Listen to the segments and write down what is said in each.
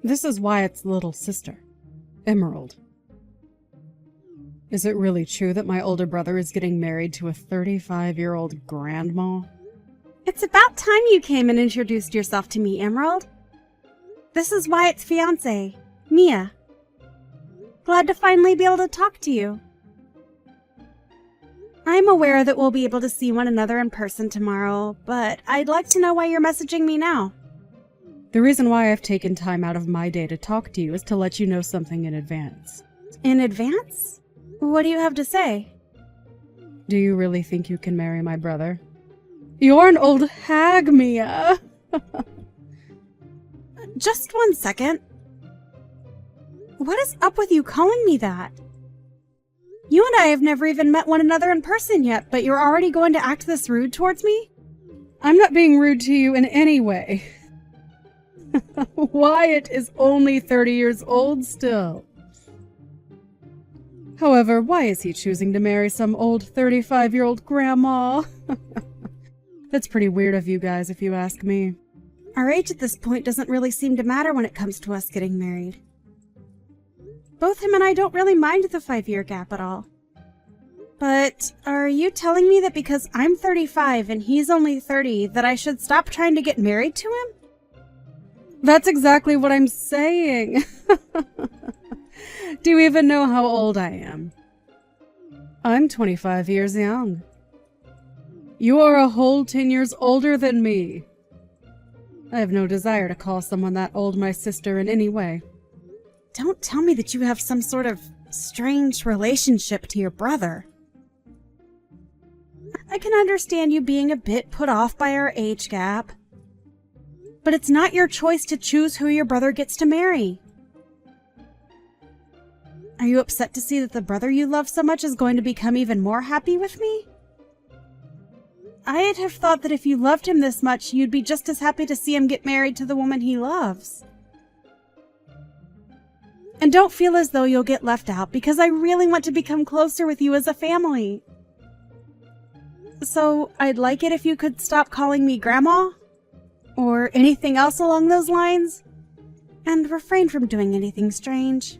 This is Wyatt's little sister, Emerald. Is it really true that my older brother is getting married to a 35-year-old grandma? It's about time you came and introduced yourself to me, Emerald. This is Wyatt's fiancée, Mia. Glad to finally be able to talk to you. I'm aware that we'll be able to see one another in person tomorrow, but I'd like to know why you're messaging me now. The reason why I've taken time out of my day to talk to you is to let you know something in advance. In advance? What do you have to say? Do you really think you can marry my brother? You're an old hag, Mia! Just 1 second. What is up with you calling me that? You and I have never even met one another in person yet, but you're already going to act this rude towards me? I'm not being rude to you in any way. Wyatt is only 30 years old still. However, why is he choosing to marry some old 35-year-old grandma? That's pretty weird of you guys, if you ask me. Our age at this point doesn't really seem to matter when it comes to us getting married. Both him and I don't really mind the 5-year gap at all. But are you telling me that because I'm 35 and he's only 30, that I should stop trying to get married to him? That's exactly what I'm saying. Do you even know how old I am? I'm 25 years young. You are a whole 10 years older than me. I have no desire to call someone that old my sister in any way. Don't tell me that you have some sort of strange relationship to your brother. I can understand you being a bit put off by our age gap. But it's not your choice to choose who your brother gets to marry. Are you upset to see that the brother you love so much is going to become even more happy with me? I'd have thought that if you loved him this much, you'd be just as happy to see him get married to the woman he loves. And don't feel as though you'll get left out, because I really want to become closer with you as a family. So, I'd like it if you could stop calling me Grandma, or anything else along those lines, and refrain from doing anything strange.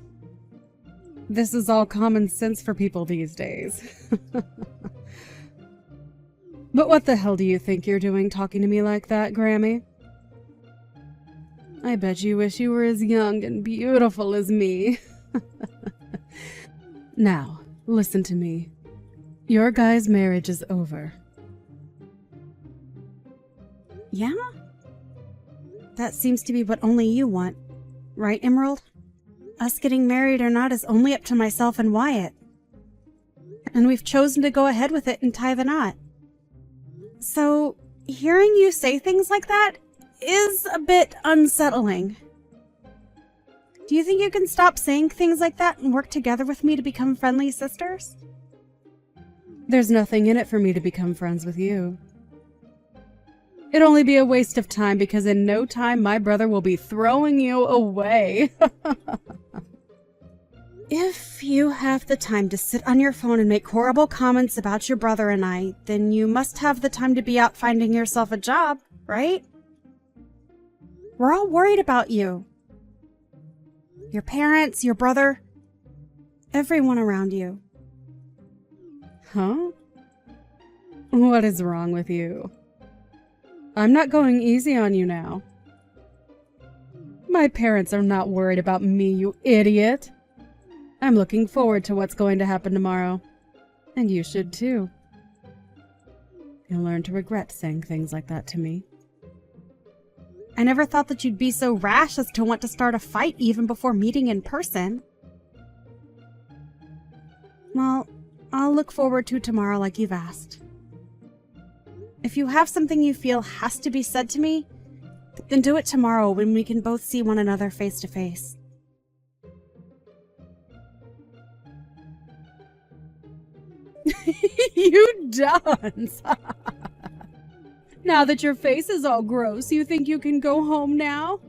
This is all common sense for people these days. But what the hell do you think you're doing talking to me like that, Grammy? I bet you wish you were as young and beautiful as me. Now, listen to me. Your guy's marriage is over. Yeah? That seems to be what only you want. Right, Emerald? Us getting married or not is only up to myself and Wyatt. And we've chosen to go ahead with it and tie the knot. So, hearing you say things like that is a bit unsettling. Do you think you can stop saying things like that and work together with me to become friendly sisters? There's nothing in it for me to become friends with you. It'd only be a waste of time because in no time my brother will be throwing you away. If you have the time to sit on your phone and make horrible comments about your brother and I, then you must have the time to be out finding yourself a job, right? We're all worried about you. Your parents, your brother, everyone around you. Huh? What is wrong with you? I'm not going easy on you now. My parents are not worried about me, you idiot. I'm looking forward to what's going to happen tomorrow. And you should too. You'll learn to regret saying things like that to me. I never thought that you'd be so rash as to want to start a fight even before meeting in person. Well, I'll look forward to tomorrow like you've asked. If you have something you feel has to be said to me, then do it tomorrow when we can both see one another face to face. You dunce! Now that your face is all gross, you think you can go home now?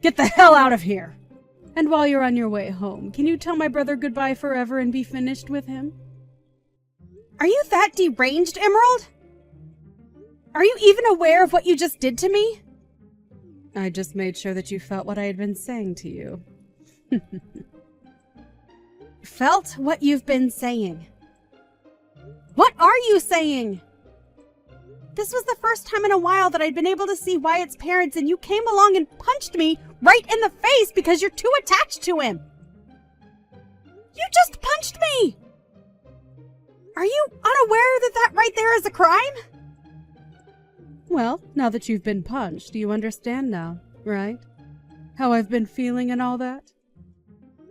Get the hell out of here! And while you're on your way home, can you tell my brother goodbye forever and be finished with him? Are you that deranged, Emerald? Are you even aware of what you just did to me? I just made sure that you felt what I had been saying to you. Felt what you've been saying. What are you saying? This was the first time in a while that I'd been able to see Wyatt's parents, and you came along and punched me right in the face because you're too attached to him. You just punched me! Are you unaware that that right there is a crime? Well, now that you've been punched, you understand now, right? How I've been feeling and all that?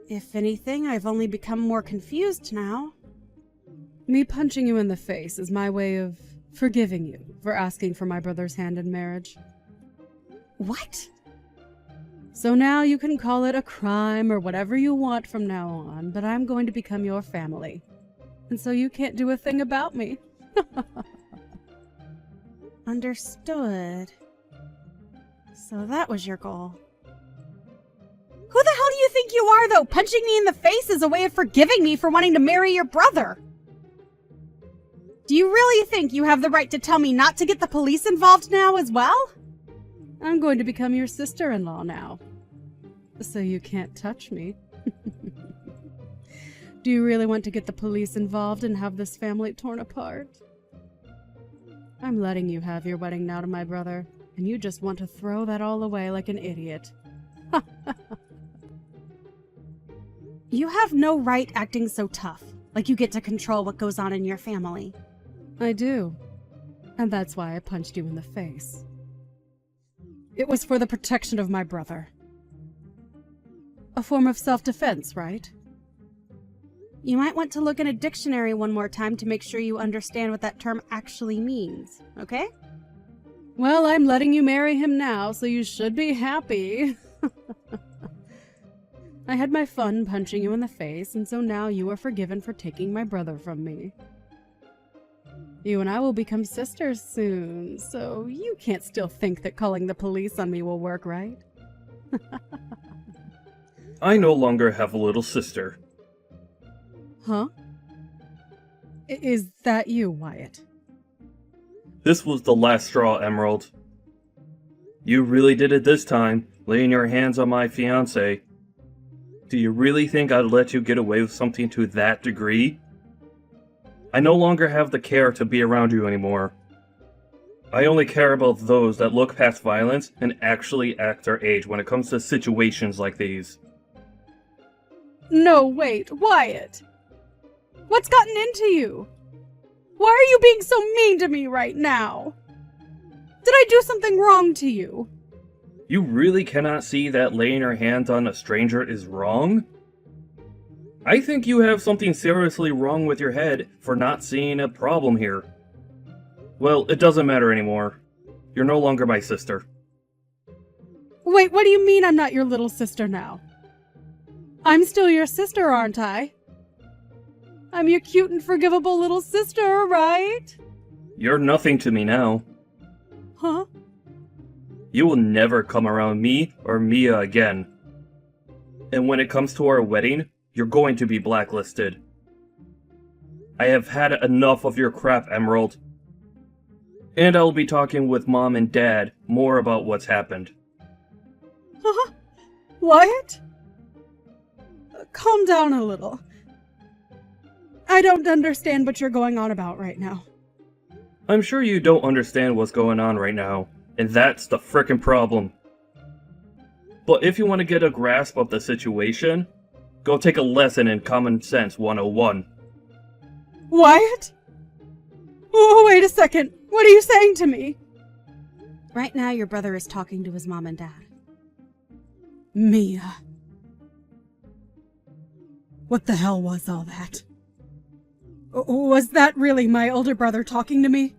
If anything, I've only become more confused now. Me punching you in the face is my way of forgiving you for asking for my brother's hand in marriage. What? So now you can call it a crime or whatever you want from now on, but I'm going to become your family. And so you can't do a thing about me. Understood. So that was your goal. Who the hell do you think you are, though? Punching me in the face is a way of forgiving me for wanting to marry your brother. Do you really think you have the right to tell me not to get the police involved now as well? I'm going to become your sister-in-law now. So you can't touch me. Do you really want to get the police involved and have this family torn apart? I'm letting you have your wedding now to my brother, and you just want to throw that all away like an idiot. You have no right acting so tough, like you get to control what goes on in your family. I do. And that's why I punched you in the face. It was for the protection of my brother. A form of self-defense, right? You might want to look in a dictionary one more time to make sure you understand what that term actually means, okay? Well, I'm letting you marry him now, so you should be happy. I had my fun punching you in the face, and so now you are forgiven for taking my brother from me. You and I will become sisters soon, so you can't still think that calling the police on me will work, right? I no longer have a little sister. Huh? Is that you, Wyatt? This was the last straw, Emerald. You really did it this time, laying your hands on my fiancé. Do you really think I'd let you get away with something to that degree? I no longer have the care to be around you anymore. I only care about those that look past violence and actually act their age when it comes to situations like these. No, wait, Wyatt! What's gotten into you? Why are you being so mean to me right now? Did I do something wrong to you? You really cannot see that laying your hands on a stranger is wrong? I think you have something seriously wrong with your head for not seeing a problem here. Well, it doesn't matter anymore. You're no longer my sister. Wait, what do you mean I'm not your little sister now? I'm still your sister, aren't I? I'm your cute and forgivable little sister, right? You're nothing to me now. Huh? You will never come around me or Mia again. And when it comes to our wedding, you're going to be blacklisted. I have had enough of your crap, Emerald. And I'll be talking with Mom and Dad more about what's happened. Huh? Wyatt? Calm down a little. I don't understand what you're going on about right now. I'm sure you don't understand what's going on right now, and that's the frickin' problem. But if you want to get a grasp of the situation, go take a lesson in Common Sense 101. Wyatt? Oh, wait a second. What are you saying to me? Right now, your brother is talking to his mom and dad. Mia. What the hell was all that? Was that really my older brother talking to me?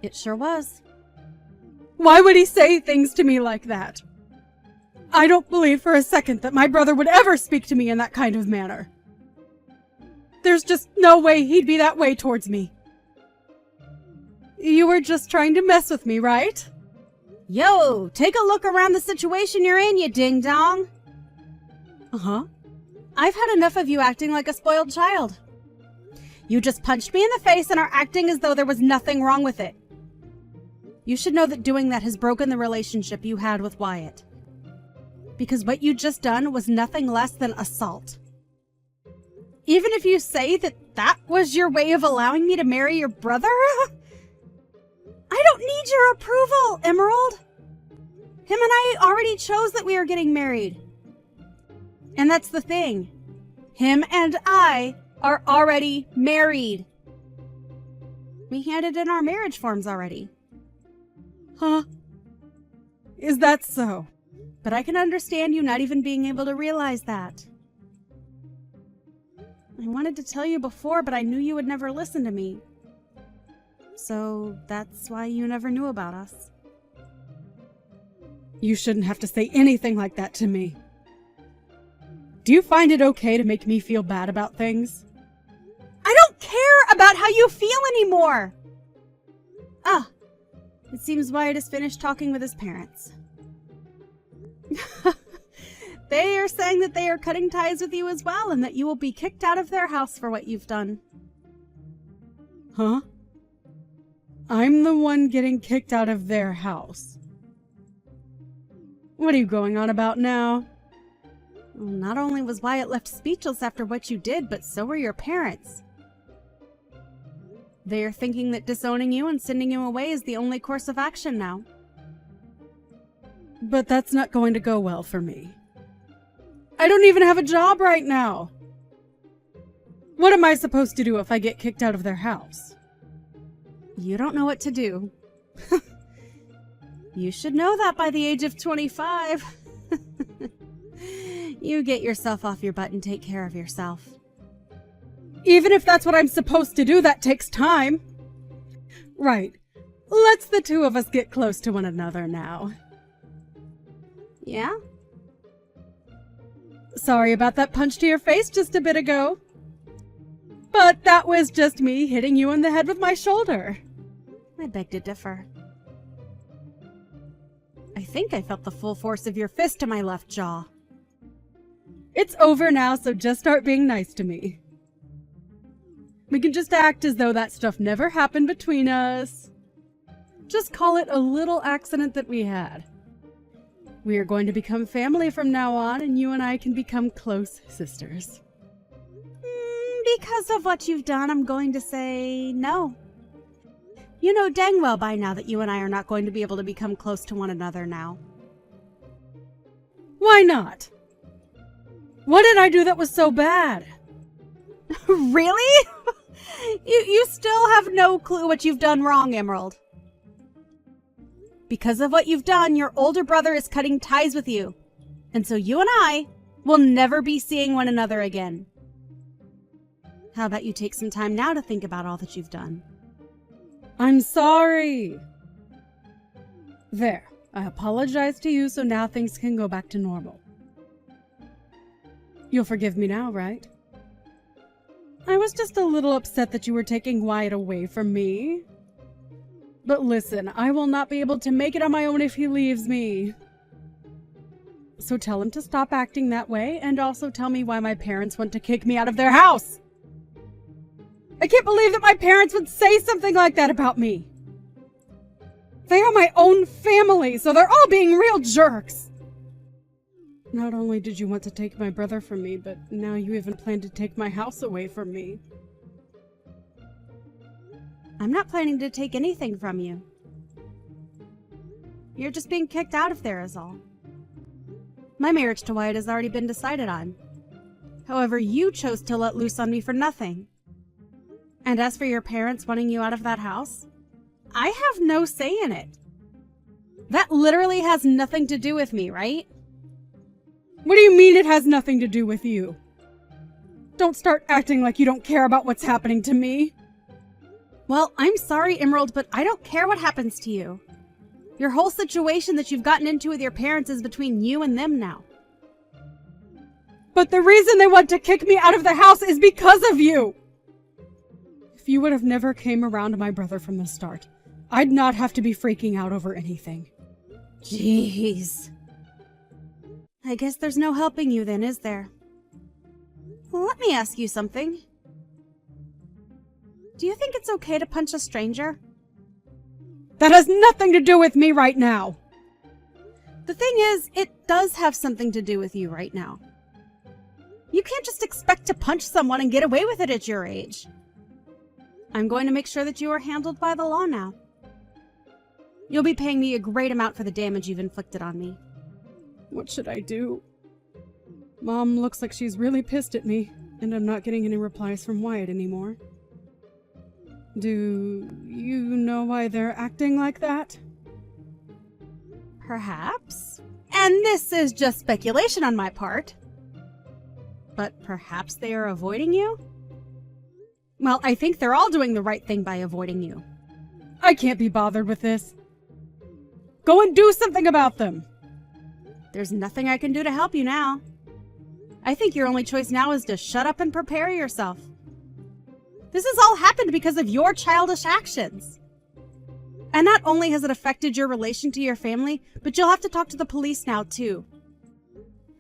It sure was. Why would he say things to me like that? I don't believe for a second that my brother would ever speak to me in that kind of manner. There's just no way he'd be that way towards me. You were just trying to mess with me, right? Yo, take a look around the situation you're in, you ding-dong. Uh-huh. I've had enough of you acting like a spoiled child. You just punched me in the face and are acting as though there was nothing wrong with it. You should know that doing that has broken the relationship you had with Wyatt. Because what you just done was nothing less than assault. Even if you say that that was your way of allowing me to marry your brother, I don't need your approval, Emerald. Him and I already chose that we are getting married. And that's the thing. Him and I are already married. We handed in our marriage forms already. Huh? Is that so? But I can understand you not even being able to realize that. I wanted to tell you before, but I knew you would never listen to me. So that's why you never knew about us. You shouldn't have to say anything like that to me. Do you find it okay to make me feel bad about things? I don't care about how you feel anymore! Ah, it seems Wyatt has finished talking with his parents. They are saying that they are cutting ties with you as well, and that you will be kicked out of their house for what you've done. Huh? I'm the one getting kicked out of their house. What are you going on about now? Well, not only was Wyatt left speechless after what you did, but so were your parents. They are thinking that disowning you and sending you away is the only course of action now. But that's not going to go well for me. I don't even have a job right now. What am I supposed to do if I get kicked out of their house? You don't know what to do. You should know that by the age of 25. You get yourself off your butt and take care of yourself. Even if that's what I'm supposed to do, that takes time. Right. Let's the two of us get close to one another now. Yeah? Sorry about that punch to your face just a bit ago. But that was just me hitting you in the head with my shoulder. I beg to differ. I think I felt the full force of your fist to my left jaw. It's over now, so just start being nice to me. We can just act as though that stuff never happened between us. Just call it a little accident that we had. We are going to become family from now on, and you and I can become close sisters. Because of what you've done, I'm going to say no. You know dang well by now that you and I are not going to be able to become close to one another now. Why not? What did I do that was so bad? Really? You still have no clue what you've done wrong, Emerald. Because of what you've done, your older brother is cutting ties with you. And so you and I will never be seeing one another again. How about you take some time now to think about all that you've done? I'm sorry. There, I apologize to you, so now things can go back to normal. You'll forgive me now, right? I was just a little upset that you were taking Wyatt away from me. But listen, I will not be able to make it on my own if he leaves me. So tell him to stop acting that way, and also tell me why my parents want to kick me out of their house. I can't believe that my parents would say something like that about me. They are my own family, so they're all being real jerks. Not only did you want to take my brother from me, but now you even plan to take my house away from me. I'm not planning to take anything from you. You're just being kicked out of there is all. My marriage to Wyatt has already been decided on. However, you chose to let loose on me for nothing. And as for your parents wanting you out of that house, I have no say in it. That literally has nothing to do with me, right? What do you mean it has nothing to do with you? Don't start acting like you don't care about what's happening to me. Well, I'm sorry, Emerald, but I don't care what happens to you. Your whole situation that you've gotten into with your parents is between you and them now. But the reason they want to kick me out of the house is because of you! If you would have never came around my brother from the start, I'd not have to be freaking out over anything. Jeez. I guess there's no helping you then, is there? Well, let me ask you something. Do you think it's okay to punch a stranger? That has nothing to do with me right now. The thing is, it does have something to do with you right now. You can't just expect to punch someone and get away with it at your age. I'm going to make sure that you are handled by the law now. You'll be paying me a great amount for the damage you've inflicted on me. What should I do? Mom looks like she's really pissed at me, and I'm not getting any replies from Wyatt anymore. Do you know why they're acting like that? Perhaps. And this is just speculation on my part. But perhaps they are avoiding you? Well, I think they're all doing the right thing by avoiding you. I can't be bothered with this. Go and do something about them. There's nothing I can do to help you now. I think your only choice now is to shut up and prepare yourself. This has all happened because of your childish actions. And not only has it affected your relation to your family, but you'll have to talk to the police now too.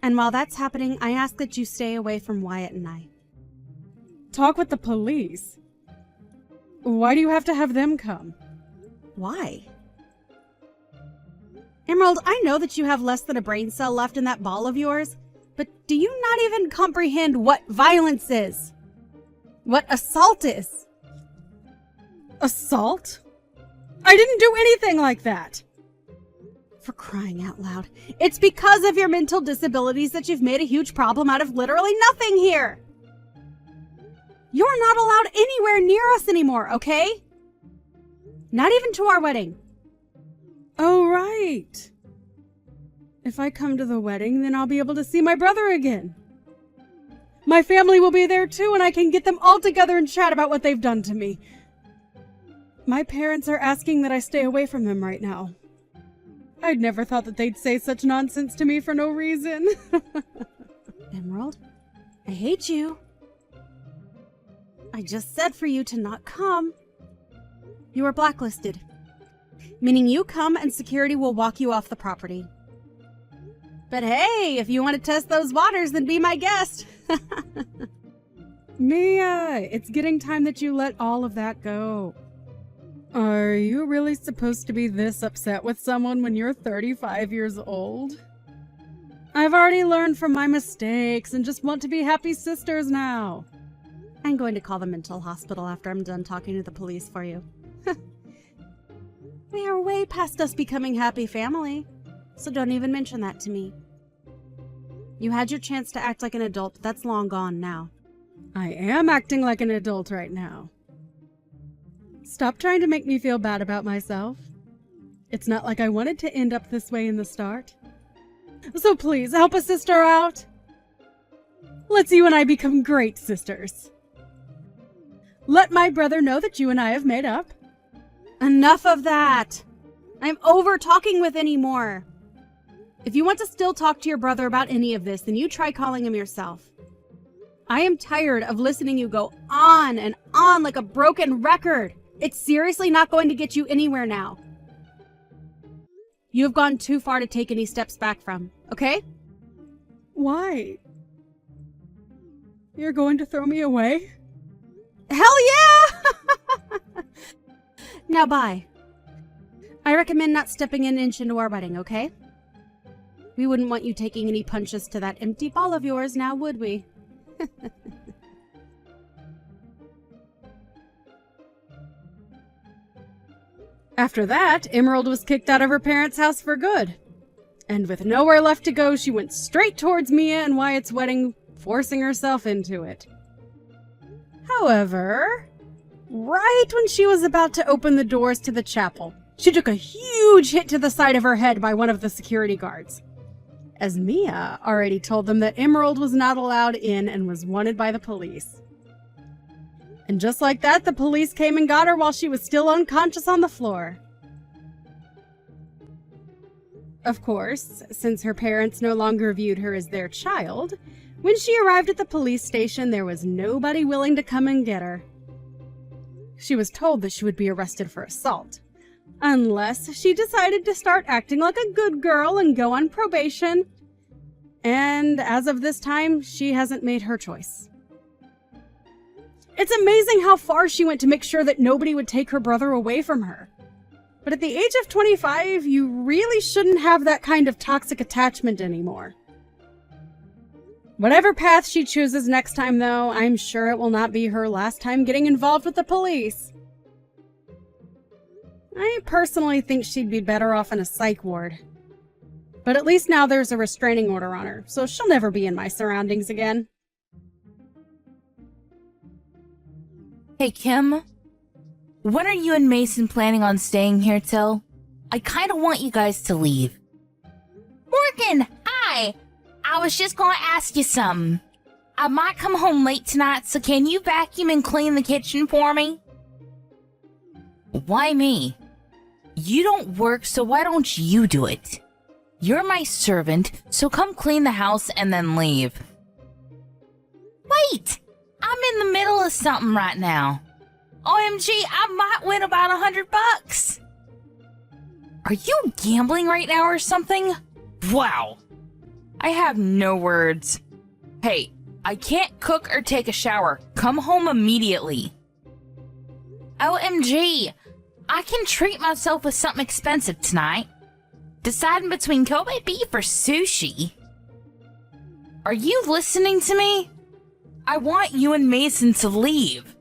And while that's happening, I ask that you stay away from Wyatt and I. Talk with the police? Why do you have to have them come? Why? Emerald, I know that you have less than a brain cell left in that ball of yours, but do you not even comprehend what violence is? What assault is? Assault? I didn't do anything like that! For crying out loud. It's because of your mental disabilities that you've made a huge problem out of literally nothing here! You're not allowed anywhere near us anymore, okay? Not even to our wedding. Oh, right. If I come to the wedding, then I'll be able to see my brother again. My family will be there too, and I can get them all together and chat about what they've done to me. My parents are asking that I stay away from them right now. I'd never thought that they'd say such nonsense to me for no reason. Emerald, I hate you. I just said for you to not come. You are blacklisted. Meaning you come and security will walk you off the property. But hey, if you want to test those waters, then be my guest. Mia, it's getting time that you let all of that go. Are you really supposed to be this upset with someone when you're 35 years old? I've already learned from my mistakes and just want to be happy sisters now. I'm going to call the mental hospital after I'm done talking to the police for you. We are way past us becoming happy family, so don't even mention that to me. You had your chance to act like an adult, but that's long gone now. I am acting like an adult right now. Stop trying to make me feel bad about myself. It's not like I wanted to end up this way in the start. So please, help a sister out. Let's you and I become great sisters. Let my brother know that you and I have made up. Enough of that! I'm over talking with anymore. If you want to still talk to your brother about any of this, then you try calling him yourself. I am tired of listening you go on and on like a broken record. It's seriously not going to get you anywhere now. You have gone too far to take any steps back from, okay? Why? You're going to throw me away? Hell yeah! Now bye. I recommend not stepping an inch into our wedding, okay? We wouldn't want you taking any punches to that empty ball of yours now, would we? After that, Emerald was kicked out of her parents' house for good. And with nowhere left to go, she went straight towards Mia and Wyatt's wedding, forcing herself into it. However, right when she was about to open the doors to the chapel, she took a huge hit to the side of her head by one of the security guards, as Mia already told them that Emerald was not allowed in and was wanted by the police. And just like that, the police came and got her while she was still unconscious on the floor. Of course, since her parents no longer viewed her as their child, when she arrived at the police station, there was nobody willing to come and get her. She was told that she would be arrested for assault, unless she decided to start acting like a good girl and go on probation. And as of this time, she hasn't made her choice. It's amazing how far she went to make sure that nobody would take her brother away from her. But at the age of 25, you really shouldn't have that kind of toxic attachment anymore. Whatever path she chooses next time, though, I'm sure it will not be her last time getting involved with the police. I personally think she'd be better off in a psych ward. But at least now there's a restraining order on her, so she'll never be in my surroundings again. Hey, Kim. When are you and Mason planning on staying here till? I kind of want you guys to leave. Morgan, hi! I was just gonna ask you something. I might come home late tonight, so can you vacuum and clean the kitchen for me? Why me? You don't work, so why don't you do it? You're my servant, so come clean the house and then leave. Wait! I'm in the middle of something right now. OMG, I might win about $100. Are you gambling right now or something? Wow. I have no words. Hey, I can't cook or take a shower. Come home immediately. OMG, I can treat myself with something expensive tonight. Deciding between Kobe beef or sushi. Are you listening to me? I want you and Mason to leave.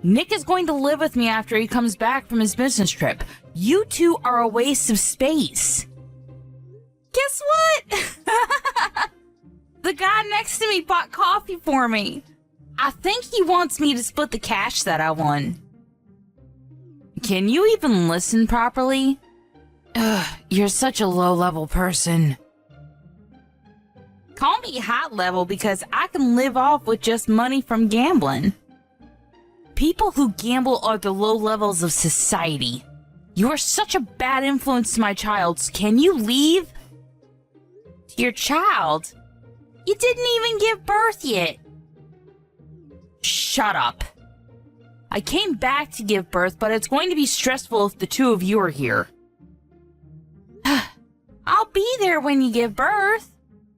Nick is going to live with me after he comes back from his business trip. You two are a waste of space. Guess what? The guy next to me bought coffee for me. I think he wants me to split the cash that I won. Can you even listen properly? Ugh, you're such a low-level person. Call me high-level because I can live off with just money from gambling. People who gamble are the low levels of society. You are such a bad influence to my child. So can you leave? Your child? You didn't even give birth yet. Shut up. I came back to give birth, but it's going to be stressful if the two of you are here. I'll be there when you give birth.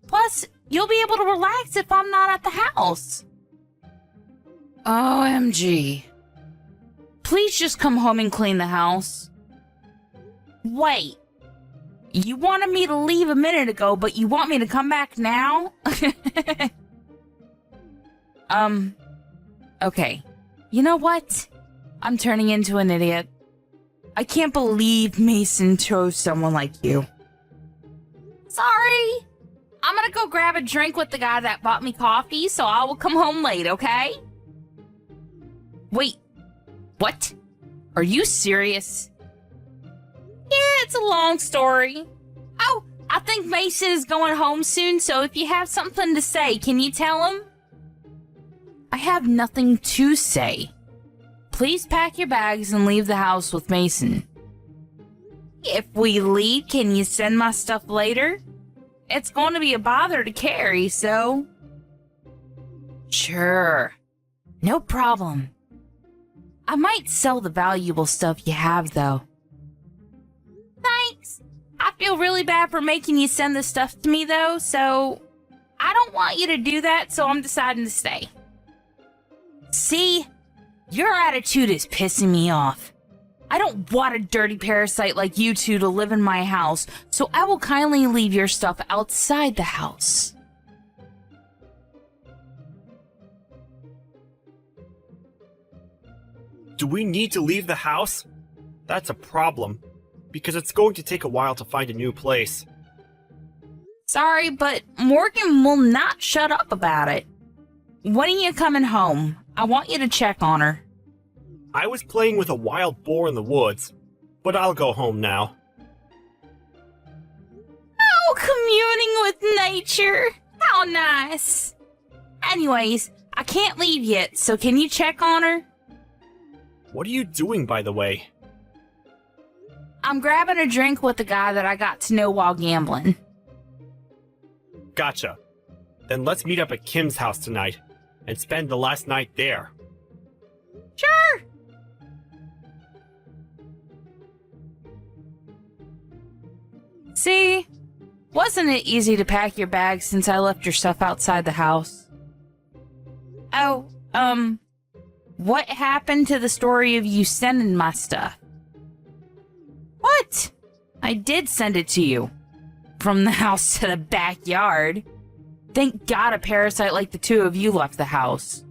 Plus, you'll be able to relax if I'm not at the house. OMG. Please just come home and clean the house. Wait. You wanted me to leave a minute ago, but you want me to come back now? Okay. You know what? I'm turning into an idiot. I can't believe Mason chose someone like you. Sorry. I'm gonna go grab a drink with the guy that bought me coffee, so I will come home late, okay? Wait. What? Are you serious? Yeah, it's a long story. Oh, I think Mason is going home soon, so if you have something to say, can you tell him? I have nothing to say. Please pack your bags and leave the house with Mason. If we leave, can you send my stuff later? It's going to be a bother to carry, so... Sure. No problem. I might sell the valuable stuff you have, though. Thanks. I feel really bad for making you send this stuff to me, though, so... I don't want you to do that, so I'm deciding to stay. See? Your attitude is pissing me off. I don't want a dirty parasite like you two to live in my house, so I will kindly leave your stuff outside the house. Do we need to leave the house? That's a problem, because it's going to take a while to find a new place. Sorry, but Morgan will not shut up about it. When are you coming home? I want you to check on her. I was playing with a wild boar in the woods, but I'll go home now. Oh, communing with nature. How nice. Anyways, I can't leave yet, so can you check on her? What are you doing, by the way? I'm grabbing a drink with the guy that I got to know while gambling. Gotcha. Then let's meet up at Kim's house tonight and spend the last night there. Sure. See? Wasn't it easy to pack your bags since I left your stuff outside the house? Oh, what happened to the story of you sending my stuff? What? what? I did send it to you. From the house to the backyard. Thank God a parasite like the two of you left the house.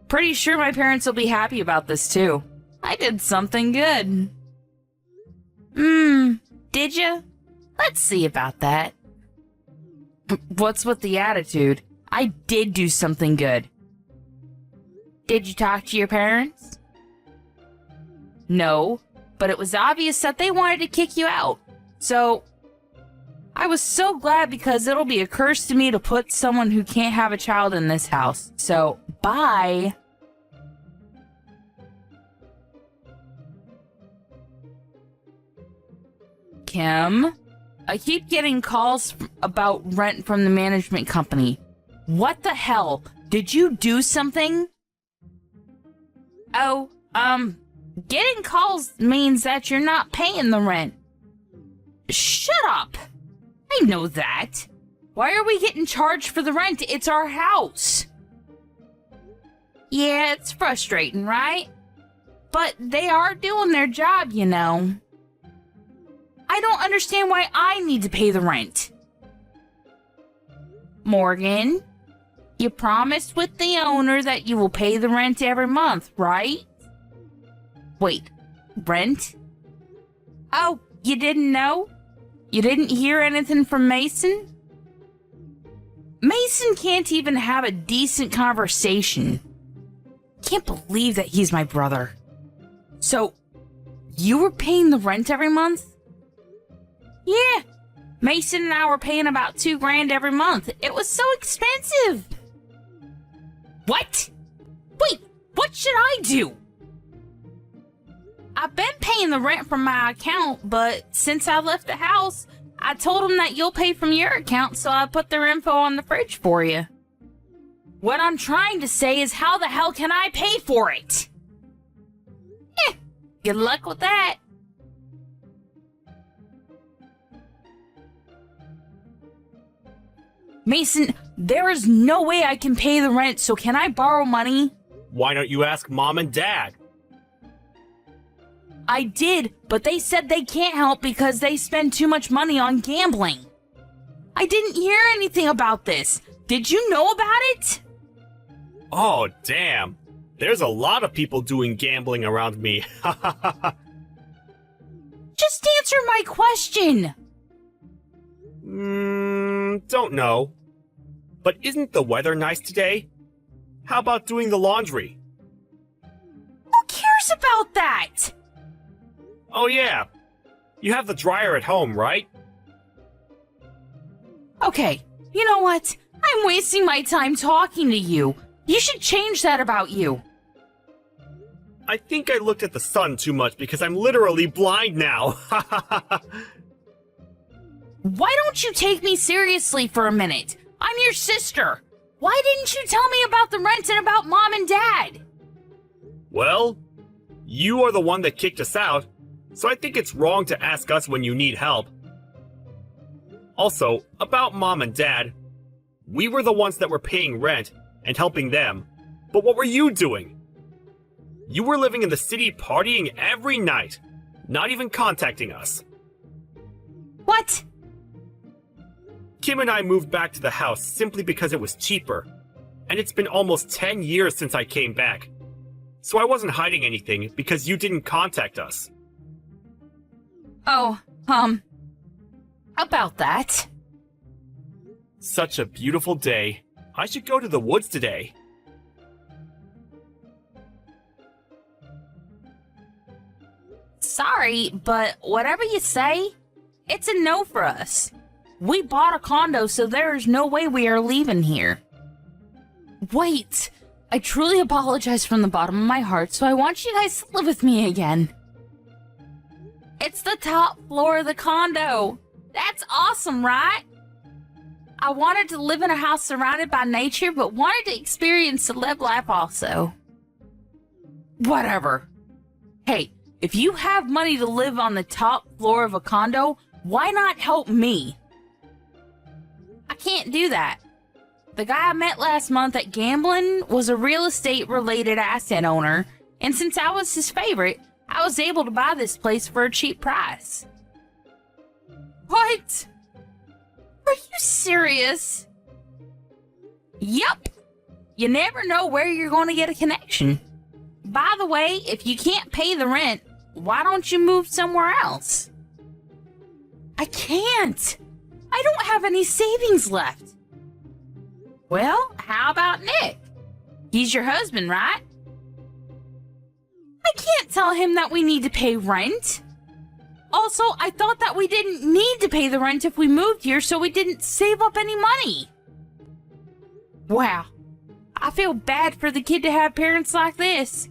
Pretty sure my parents will be happy about this too. I did something good. Did ya? Let's see about that. What's with the attitude? I did do something good. Did you talk to your parents? No, but it was obvious that they wanted to kick you out. So, I was so glad because it'll be a curse to me to put someone who can't have a child in this house. So, bye. Kim, I keep getting calls about rent from the management company. What the hell? Did you do something? Oh, getting calls means that you're not paying the rent. Shut up! I know that. Why are we getting charged for the rent? It's our house. Yeah, it's frustrating, right? But they are doing their job, you know. I don't understand why I need to pay the rent. Morgan, you promised with the owner that you will pay the rent every month, right? Wait, rent? Oh, you didn't know? You didn't hear anything from Mason? Mason can't even have a decent conversation. Can't believe that he's my brother. So, you were paying the rent every month? Yeah, Mason and I were paying about $2,000 every month. It was so expensive. What? Wait, what should I do? I've been paying the rent from my account, but since I left the house, I told them that you'll pay from your account, so I put their info on the fridge for you. What I'm trying to say is, how the hell can I pay for it? Good luck with that. Mason, there is no way I can pay the rent, so can I borrow money? Why don't you ask Mom and Dad? I did, but they said they can't help because they spend too much money on gambling. I didn't hear anything about this. Did you know about it? Oh, damn. There's a lot of people doing gambling around me. Just answer my question. Don't know. But isn't the weather nice today? How about doing the laundry? Who cares about that? Oh yeah. You have the dryer at home, right? Okay, you know what? I'm wasting my time talking to you. You should change that about you. I think I looked at the sun too much because I'm literally blind now. Why don't you take me seriously for a minute? I'm your sister. Why didn't you tell me about the rent and about Mom and Dad? Well, you are the one that kicked us out, so I think it's wrong to ask us when you need help. Also, about Mom and Dad, we were the ones that were paying rent and helping them, but what were you doing? You were living in the city partying every night, not even contacting us. What? Kim and I moved back to the house simply because it was cheaper, and it's been almost 10 years since I came back. So I wasn't hiding anything because you didn't contact us. Oh, about that. Such a beautiful day. I should go to the woods today. Sorry, but whatever you say, it's a no for us. We bought a condo, so there is no way we are leaving here. Wait, I truly apologize from the bottom of my heart, so I want you guys to live with me again. It's the top floor of the condo. That's awesome, right? I wanted to live in a house surrounded by nature, but wanted to experience the live life also. Whatever. Hey, if you have money to live on the top floor of a condo, why not help me? I can't do that. The guy I met last month at gambling was a real estate related asset owner, and since I was his favorite, I was able to buy this place for a cheap price. What? Are you serious? Yup. You never know where you're going to get a connection. By the way, if you can't pay the rent, why don't you move somewhere else? I can't. I don't have any savings left. Well, how about Nick? He's your husband, right? I can't tell him that we need to pay rent. Also, I thought that we didn't need to pay the rent if we moved here, so we didn't save up any money. Wow. I feel bad for the kid to have parents like this.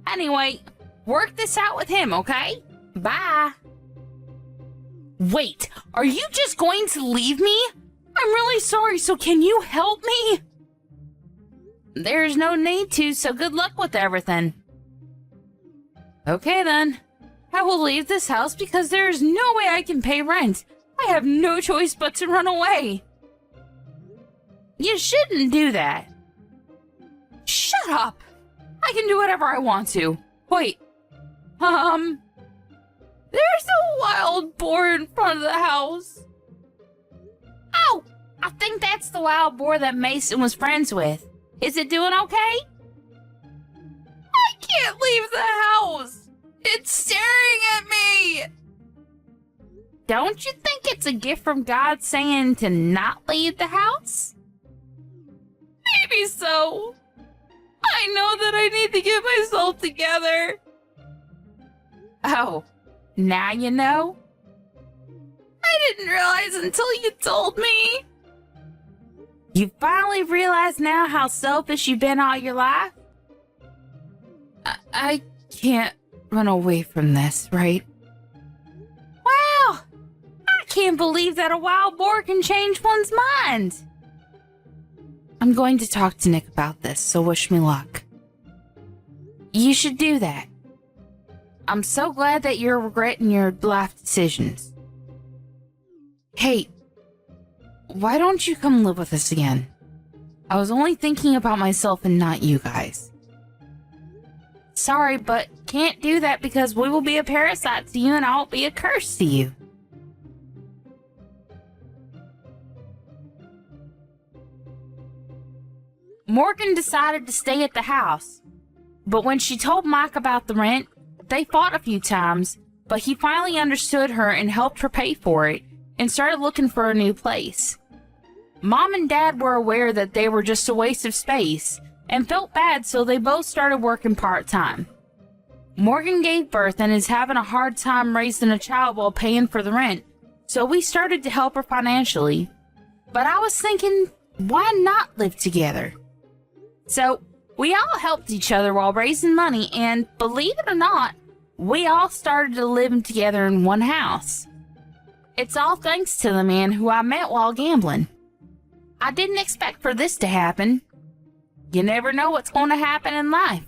Anyway, work this out with him, okay? Bye. Wait, are you just going to leave me? I'm really sorry, so can you help me? There's no need to, so good luck with everything. Okay then. I will leave this house because there is no way I can pay rent. I have no choice but to run away. You shouldn't do that. Shut up! I can do whatever I want to. Wait. There's a wild boar in front of the house. Oh! I think that's the wild boar that Mason was friends with. Is it doing okay? I can't leave the house! It's staring at me! Don't you think it's a gift from God saying to not leave the house? Maybe so. I know that I need to get myself together. Oh, now you know? I didn't realize until you told me. You finally realize now how selfish you've been all your life? I can't run away from this, right? Wow! I can't believe that a wild boar can change one's mind. I'm going to talk to Nick about this, so wish me luck. You should do that. I'm so glad that you're regretting your life decisions. Hey, why don't you come live with us again? I was only thinking about myself and not you guys. Sorry, but can't do that because we will be a parasite to you and I'll be a curse to you. Morgan decided to stay at the house, but when she told Mike about the rent, they fought a few times, but he finally understood her and helped her pay for it and started looking for a new place. Mom and Dad were aware that they were just a waste of space and felt bad, so they both started working part-time. Morgan gave birth and is having a hard time raising a child while paying for the rent, so we started to help her financially. But I was thinking, why not live together? So we all helped each other while raising money, and believe it or not, we all started to live together in one house. It's all thanks to the man who I met while gambling. I didn't expect for this to happen. You never know what's going to happen in life.